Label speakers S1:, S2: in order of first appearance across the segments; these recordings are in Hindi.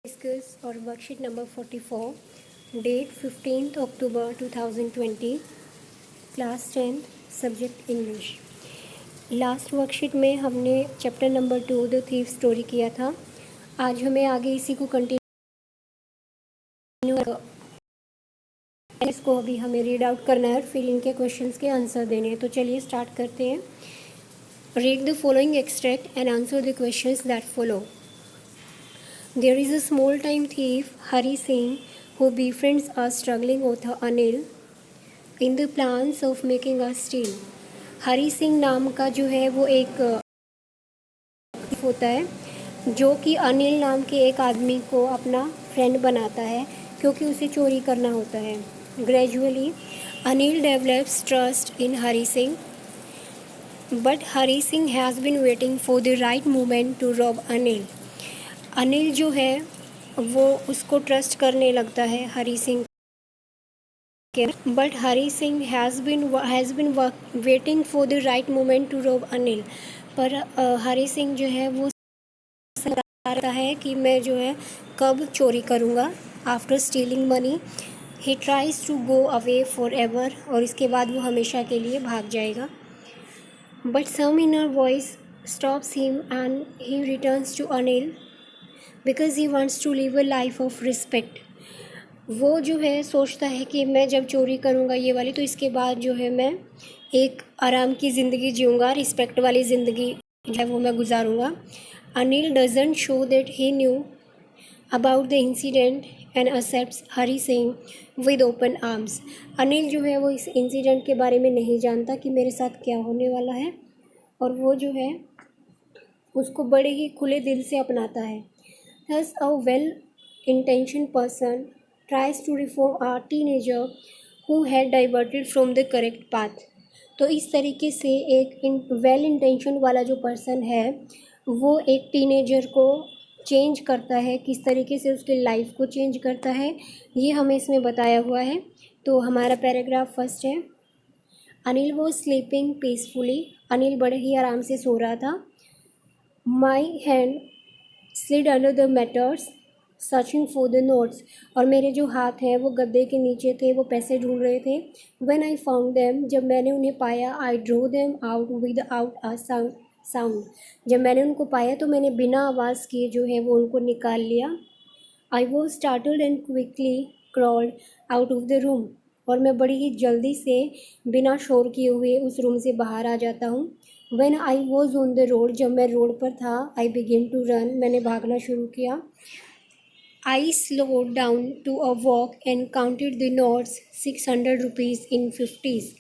S1: Discuss or worksheet number 44, date 15th October 2020, class 10th, subject English. Last worksheet में हमने chapter number 2 the thief story किया था. आज हमें आगे इसी को कंटिन्यू, इसको अभी हमें रीड आउट करना है और फिर इनके क्वेश्चंस के आंसर देने हैं. तो चलिए स्टार्ट करते हैं. Read the following extract and answer the questions that follow. There is a small-time thief, Hari Singh, who befriends a struggling author Anil in the plans of making a steal. Hari Singh नाम का जो है वो एक होता है जो कि अनिल नाम के एक आदमी को अपना फ्रेंड बनाता है क्योंकि उसे चोरी करना होता है. Gradually Anil develops trust in Hari Singh, but Hari Singh has been waiting for the right moment to rob Anil. Anil जो है वो उसको ट्रस्ट करने लगता है हरी सिंह के, but Hari Singh has been waiting for the right moment to rob Anil. पर हरी सिंह जो है वो चाहता है कि मैं जो है कब चोरी करूँगा. After stealing money he tries to go away forever, और इसके बाद वो हमेशा के लिए भाग जाएगा. But some inner voice stops him and he returns to Anil because he wants to live a life of respect. वो जो है सोचता है कि मैं जब चोरी करूँगा ये वाली, तो इसके बाद जो है मैं एक आराम की ज़िंदगी जीऊँगा, रिस्पेक्ट वाली ज़िंदगी जो है वो मैं गुजारूँगा. Anil doesn't show that he knew about the incident and accepts Hari Singh with open arms. Anil जो है वो इस इंसिडेंट के बारे में नहीं जानता कि मेरे साथ क्या होने वाला है, और वो जो है उसको बड़े ही खुले दिल से अपनाता है. Thus, a well-intentioned person tries to reform a teenager who had diverted from the correct path. तो इस तरीके से एक वेल इंटेंशन वाला जो पर्सन है वो एक टीनेजर को चेंज करता है. किस तरीके से उसके लाइफ को चेंज करता है ये हमें इसमें बताया हुआ है. तो हमारा पैराग्राफ फर्स्ट है. Anil was sleeping peacefully. Anil बड़े ही आराम से सो रहा था. My hand slid under the matters searching for the notes. और मेरे जो हाथ हैं वो गद्दे के नीचे थे, वो पैसे ढूंढ रहे थे. When I found them, जब मैंने उन्हें पाया, I drew them out without a sound. जब मैंने उनको पाया तो मैंने बिना आवाज़ किए जो है वो उनको निकाल लिया. I was startled and quickly crawled out of the room. और मैं बड़ी ही जल्दी से बिना शोर किए हुए उस रूम से बाहर आ जाता हूँ. When I was on the road, जब मैं रोड पर था, I began to run, मैंने भागना शुरू किया. I slowed down to a walk and counted the notes, 600 rupees in 50s.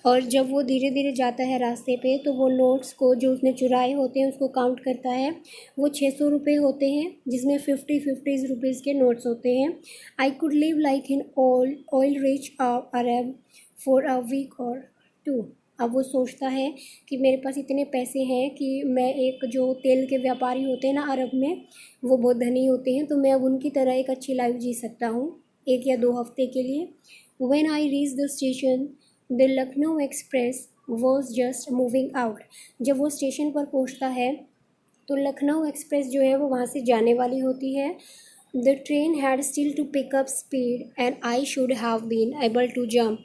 S1: और जब वो धीरे धीरे जाता है रास्ते पे तो वो नोट्स को जो उसने चुराए होते हैं उसको काउंट करता है. वो 600 रुपये होते हैं जिसमें 50 रुपीज़ के नोट्स होते हैं. I could live like an oil rich Arab for a week or two. अब वो सोचता है कि मेरे पास इतने पैसे हैं कि मैं एक जो तेल के व्यापारी होते हैं ना अरब में, वो बहुत धनी होते हैं, तो मैं अब उनकी तरह एक अच्छी लाइफ जी सकता हूँ 1 या 2 हफ्ते के लिए. When I reach the station the Lucknow express was just moving out. जब वो स्टेशन पर पहुँचता है तो लखनऊ एक्सप्रेस जो है वो वहाँ से जाने वाली होती है. The train had still to pick up speed and I should have been able to jump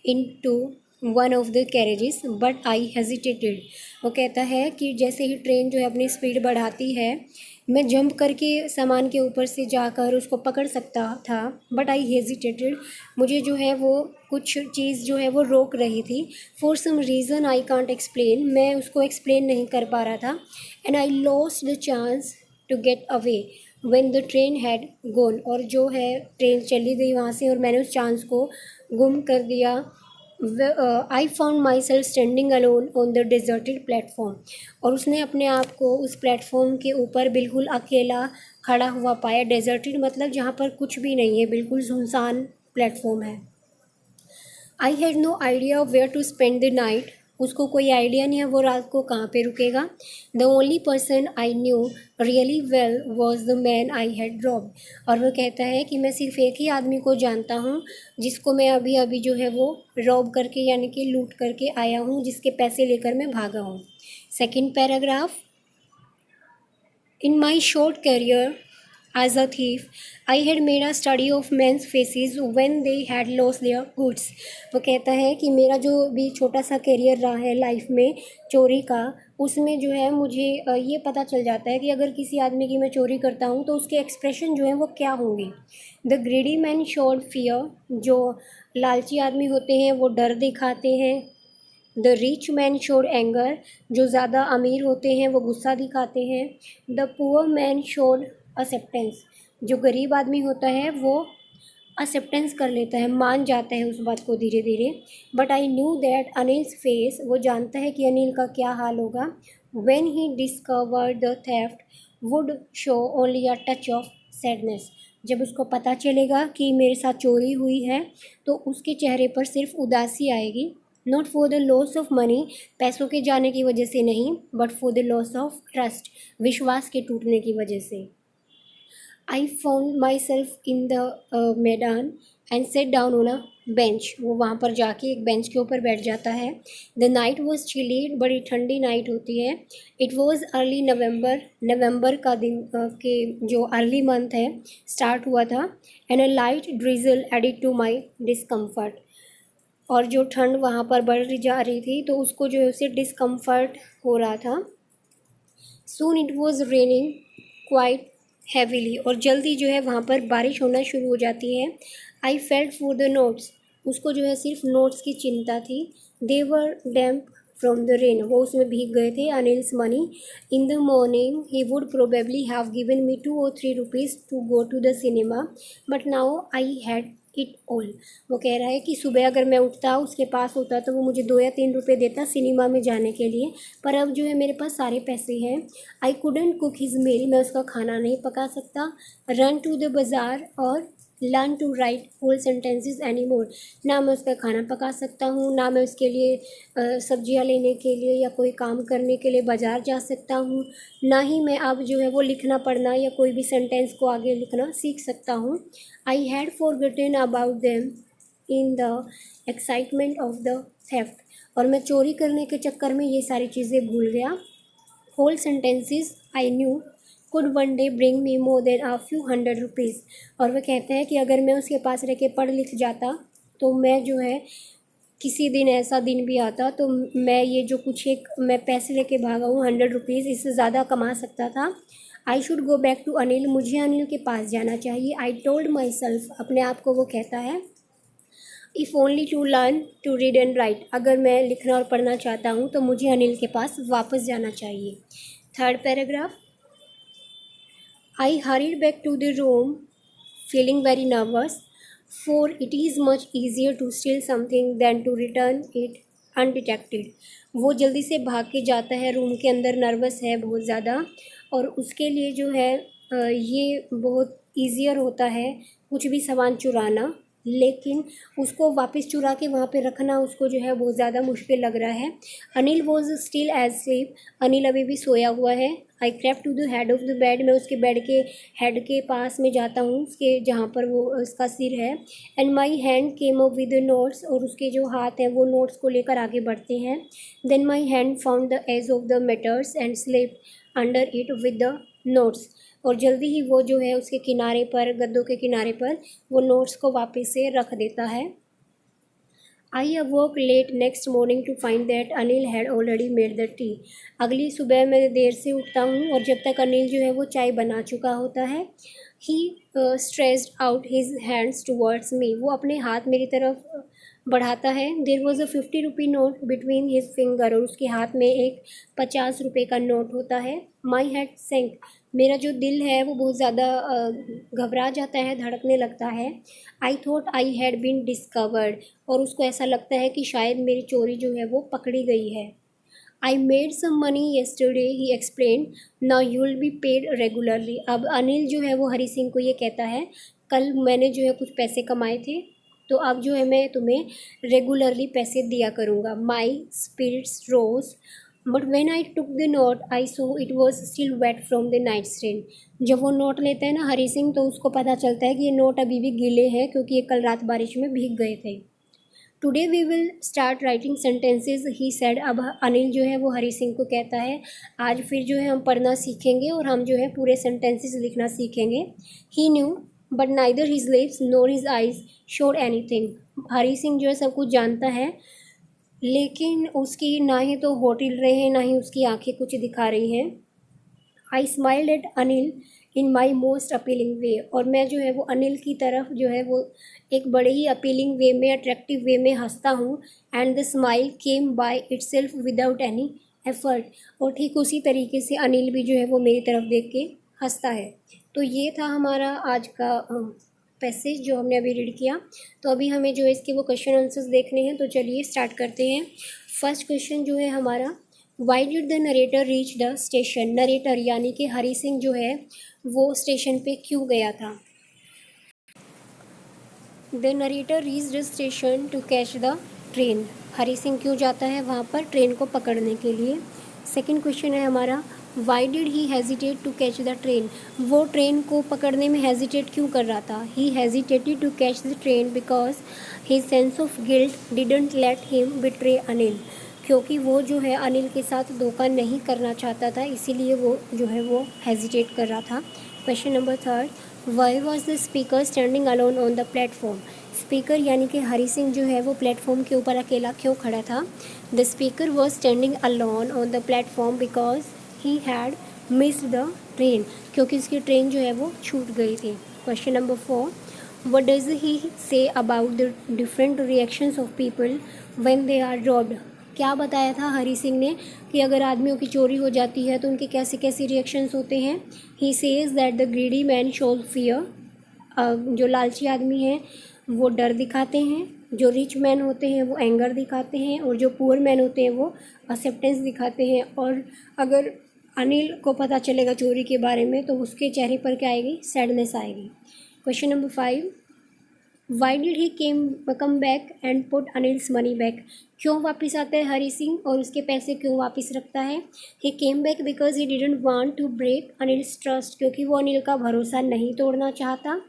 S1: into one of the carriages but I hesitated. वो कहता है कि जैसे ही ट्रेन जो है अपनी स्पीड बढ़ाती है, मैं जंप करके सामान के ऊपर से जाकर उसको पकड़ सकता था, बट आई हेजिटेटेड. मुझे जो है वो कुछ चीज़ जो है वो रोक रही थी. For some reason I can't explain, मैं उसको एक्सप्लेन नहीं कर पा रहा था. And I lost the chance to get away when the train had gone. और जो है ट्रेन चली गई वहाँ से और मैंने उस चांस को गुम कर दिया. आई found my self standing alone on the deserted platform. और उसने अपने आप को उस प्लेटफॉर्म के ऊपर बिल्कुल अकेला खड़ा हुआ पाया. डेजर्टेड मतलब जहाँ पर कुछ भी नहीं है, बिल्कुल सुनसान प्लेटफॉर्म है. I had no idea where to spend the night. उसको कोई आइडिया नहीं है वो रात को कहाँ पे रुकेगा. The only person I knew really well was the man I had robbed. और वो कहता है कि मैं सिर्फ एक ही आदमी को जानता हूँ जिसको मैं अभी अभी जो है वो रॉब करके यानी कि लूट करके आया हूँ, जिसके पैसे लेकर मैं भागा हूँ. Second paragraph. In my short career As a thief, I had made a study of men's faces when they had lost their goods. वो कहता है कि मेरा जो भी छोटा सा करियर रहा है लाइफ में चोरी का, उसमें जो है मुझे ये पता चल जाता है कि अगर किसी आदमी की मैं चोरी करता हूँ तो उसके एक्सप्रेशन जो हैं वो क्या होंगे. The greedy man showed fear, जो लालची आदमी होते हैं वो डर दिखाते हैं. The rich man showed anger, जो ज़्यादा अमीर होते हैं वो गुस्सा दिखाते हैं. The poor man showed acceptance, जो गरीब आदमी होता है वो एक्सेप्टेंस कर लेता है, मान जाता है उस बात को धीरे धीरे. But I knew that Anil's face, वो जानता है कि अनिल का क्या हाल होगा. When he discovered the theft would show only a touch of sadness, जब उसको पता चलेगा कि मेरे साथ चोरी हुई है तो उसके चेहरे पर सिर्फ उदासी आएगी. Not for the loss of money, पैसों के जाने की वजह से नहीं, but for the loss of trust, विश्वास के टूटने की वजह से. I found myself in the maidan and sat down on a bench, वो वहाँ पर जाके एक बेंच के ऊपर बैठ जाता है. द नाइट वॉज चिली, बड़ी ठंडी नाइट होती है. इट वॉज अर्ली नवंबर, नवंबर का दिन के जो अर्ली मंथ है स्टार्ट हुआ था. And a light drizzle added to my discomfort, और जो ठंड वहाँ पर बढ़ जा रही थी तो उसको जो है उसे डिस्कम्फर्ट हो रहा था. Soon it was raining quite heavily, और जल्दी जो है वहाँ पर बारिश होना शुरू हो जाती है. I felt for the notes, उसको जो है सिर्फ नोट्स की चिंता थी. They were damp from the rain, वो उसमें भीग गए थे. Anil's money, in the morning he would probably have given me 2 or 3 rupees to go to the cinema, but now I had it all. वो कह रहा है कि सुबह अगर मैं उठता उसके पास होता तो वो मुझे 2 या 3 रुपये देता सिनेमा में जाने के लिए, पर अब जो है मेरे पास सारे पैसे हैं. I couldn't cook his meal, मैं उसका खाना नहीं पका सकता. रन टू द बाज़ार और learn to write whole sentences any more, ना मैं उसका खाना पका सकता हूँ, ना मैं उसके लिए सब्जियाँ लेने के लिए या कोई काम करने के लिए बाज़ार जा सकता हूँ, ना ही मैं अब जो है वो लिखना पढ़ना या कोई भी सेंटेंस को आगे लिखना सीख सकता हूँ. I had forgotten about them in the excitement of the theft, और मैं चोरी करने के चक्कर में ये सारी चीज़ें भूल गया. Whole sentences I knew could one day bring me more than a few hundred rupees, और वह कहते हैं कि अगर मैं उसके पास रह के पढ़ लिख जाता तो मैं जो है किसी दिन ऐसा दिन भी आता तो मैं ये जो कुछ एक मैं पैसे लेके भागा हूँ 100 रुपीज़, इससे ज़्यादा कमा सकता था. I should go back to Anil, मुझे अनिल के पास जाना चाहिए. आई टोल्ड माई सेल्फ, अपने आप को वो कहता है. If only to learn to read and write, अगर मैं लिखना और पढ़ना चाहता हूँ तो मुझे अनिल के पास वापस जाना चाहिए. Third paragraph. I hurried back to the room, feeling very nervous, for it is much easier to steal something than to return it undetected. वो जल्दी से भाग के जाता है रूम के अंदर, नर्वस है बहुत ज़्यादा, और उसके लिए जो है ये बहुत ईजियर होता है कुछ भी सामान चुराना, लेकिन उसको वापस चुरा के वहाँ पे रखना उसको जो है बहुत ज़्यादा मुश्किल लग रहा है. Anil was still asleep, Anil अभी भी सोया हुआ है. I crept to the head of the bed, मैं उसके बेड के हेड के पास में जाता हूँ, उसके जहाँ पर वो उसका सिर है. And my hand came up with the notes, और उसके जो हाथ हैं वो नोट्स को लेकर आगे बढ़ते हैं. Then my hand found the edge of the mattress and slip under it with the notes, और जल्दी ही वो जो है उसके किनारे पर, गद्दों के किनारे पर वो नोट्स को वापस से रख देता है. I awoke late next morning to find that Anil had already made the tea. अगली सुबह मैं देर से उठता हूँ और जब तक अनिल जो है वो चाय बना चुका होता है. He stretched out his hands towards me, वो अपने हाथ मेरी तरफ बढ़ाता है. There was a 50 rupee note between his finger, और उसके हाथ में एक 50 रुपये का नोट होता है. माई हेड सेंक, मेरा जो दिल है वो बहुत ज़्यादा घबरा जाता है, धड़कने लगता है. I thought I had been discovered, और उसको ऐसा लगता है कि शायद मेरी चोरी जो है वो पकड़ी गई है. I made some money yesterday, he explain, now you will be paid regularly. अब अनिल जो है वो हरी सिंह को ये कहता है, कल मैंने जो है कुछ पैसे कमाए थे तो अब जो है मैं तुम्हें रेगुलरली पैसे दिया करूँगा. My spirits rose, but when I took the note I saw it was still wet from the night's rain. जब वो नोट लेता है ना हरी सिंह, तो उसको पता चलता है कि ये नोट अभी भी गीले हैं क्योंकि ये कल रात बारिश में भीग गए थे. Today we will start writing sentences he said. अब अनिल जो है वो हरी सिंह को कहता है आज फिर जो है हम पढ़ना सीखेंगे और हम जो है पूरे सेंटेंसेस लिखना सीखेंगे। He knew but neither his lips nor his eyes showed anything. Hari Singh जो है सब कुछ जानता है लेकिन उसकी ना ही तो होठ हिल रहे हैं ना ही उसकी आंखें कुछ दिखा रही हैं। I smiled at Anil in my most appealing way. और मैं जो है वो अनिल की तरफ जो है वो एक बड़े ही अपीलिंग वे में, अट्रैक्टिव वे में हंसता हूँ। And the smile came by itself without any effort. और ठीक उसी तरीके से अनिल भी जो है वो मेरी तरफ देख के हंसता है। तो ये था हमारा आज का पैसेज जो हमने अभी रीड किया। तो अभी हमें जो है इसके वो क्वेश्चन आंसर्स देखने हैं, तो चलिए स्टार्ट करते हैं। फर्स्ट क्वेश्चन जो है हमारा, why did the narrator reach the station. Narrator यानी कि हरी सिंह जो है वो स्टेशन पे क्यों गया था। The narrator reach the station to catch the train. Hari Singh क्यों जाता है वहाँ पर ट्रेन को पकड़ने के लिए। सेकंड क्वेश्चन है हमारा, why did he hesitate to catch the train. वो ट्रेन को पकड़ने में हेजिटेट क्यों कर रहा था। He hesitated to catch the train because his sense of guilt didn't let him betray Anil. क्योंकि वो जो है अनिल के साथ धोखा नहीं करना चाहता था, इसीलिए वो जो है वो हेजिटेट कर रहा था। Question number third, why was the speaker standing alone on the platform. Speaker यानी कि हरी सिंह जो है वो प्लेटफॉर्म के ऊपर अकेला क्यों खड़ा था। The speaker was standing alone on the platform because he had missed the train. क्योंकि उसकी ट्रेन जो है वो छूट गई थी। Question number four, what does he say about the different reactions of people when they are robbed. क्या बताया था हरी सिंह ने कि अगर आदमियों की चोरी हो जाती है तो उनके कैसे कैसे रिएक्शंस होते हैं। He says that the greedy man shows fear. जो लालची आदमी हैं वो डर दिखाते हैं, जो रिच मैन होते हैं वो एंगर दिखाते हैं, और जो पुअर मैन होते हैं वो एक्सेप्टेंस दिखाते हैं। और अगर अनिल को पता चलेगा चोरी के बारे में तो उसके चेहरे पर क्या आएगी, सैडनेस आएगी। Question number five, Y did he come back and put Anil's money back. क्यों वापस आता है हरी सिंह और उसके पैसे क्यों वापस रखता है। He came back because he didn't want to break Anil's trust. क्योंकि वो अनिल का भरोसा नहीं तोड़ना चाहता।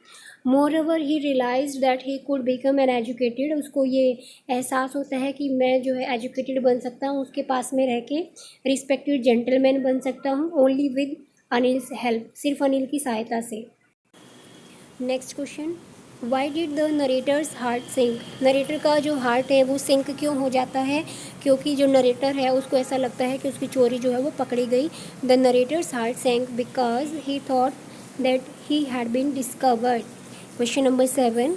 S1: Moreover he realise that he could become an educated. उसको ये एहसास होता है कि मैं जो है एजुकेटेड बन सकता हूँ, उसके पास में रह के रिस्पेक्टेड जेंटलमैन बन सकता हूँ, ओनली विद अनिल्स हेल्प, सिर्फ अनिल की सहायता से। Next question, why did the narrator's heart sink. Narrator का जो हार्ट है वो सिंक क्यों हो जाता है। क्योंकि जो नरेटर है उसको ऐसा लगता है कि उसकी चोरी जो है वो पकड़ी गई। The narrator's heart sink because he thought that he had been discovered. Question number 7,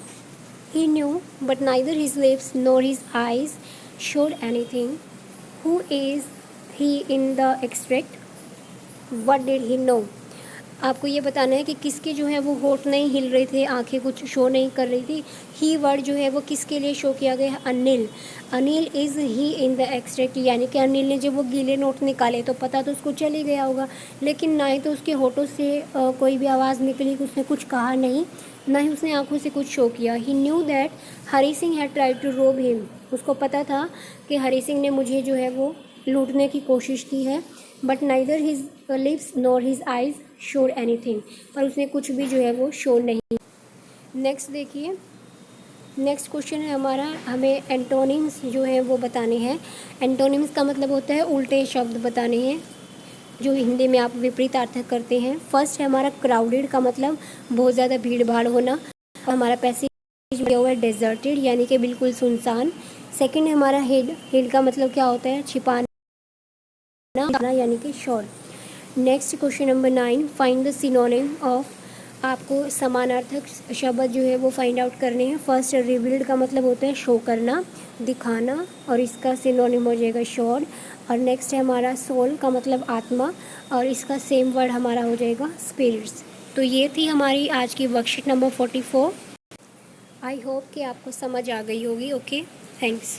S1: he knew but neither his lips nor his eyes showed anything. Who is he in the extract, what did he know. आपको ये बताना है कि किसके जो है वो होठ नहीं हिल रहे थे, आंखें कुछ शो नहीं कर रही थी। ही वर्ड जो है वो किसके लिए शो किया गया है, Anil. Anil is he in the extract, यानी कि अनिल ने जब वो गीले नोट निकाले तो पता तो उसको चल ही गया होगा, लेकिन ना ही तो उसके होठों से कोई भी आवाज़ निकली, उसने कुछ कहा नहीं, ना ही उसने आंखों से कुछ शो किया। He knew that Hari Singh had tried to rob him. उसको पता था कि हरी सिंह ने मुझे जो है वो लूटने की कोशिश की है। But neither his lips nor his eyes showed anything, पर उसने कुछ भी जो है वो शो नहीं। नेक्स्ट देखिए, नेक्स्ट क्वेश्चन है हमारा, हमें एंटोनिम्स जो है वो बताने हैं। एंटोनिम्स का मतलब होता है उल्टे शब्द बताने हैं जो हिंदी में आप विपरीत अर्थक करते हैं। फर्स्ट है हमारा क्राउडेड का मतलब बहुत ज़्यादा भीड़ भाड़ होना। हमारा पैसेज दिया हुआ है डेजर्टेड यानी कि बिल्कुल सुनसान। सेकंड है हमारा हिड, हिड का मतलब क्या होता है, छिपाना यानी कि short. Next question number 9, find the synonym of. आपको समानार्थक शब्द जो है वो फाइंड आउट करने हैं। फर्स्ट रिवील्ड का मतलब होता है शो करना, दिखाना, और इसका सिनोनिम हो जाएगा शॉर्ट। और नेक्स्ट है हमारा सोल का मतलब आत्मा, और इसका सेम वर्ड हमारा हो जाएगा स्पिरिट्स। तो ये थी हमारी आज की वर्कशीट नंबर 44। आई होप कि आपको समझ आ गई होगी। Okay, thanks.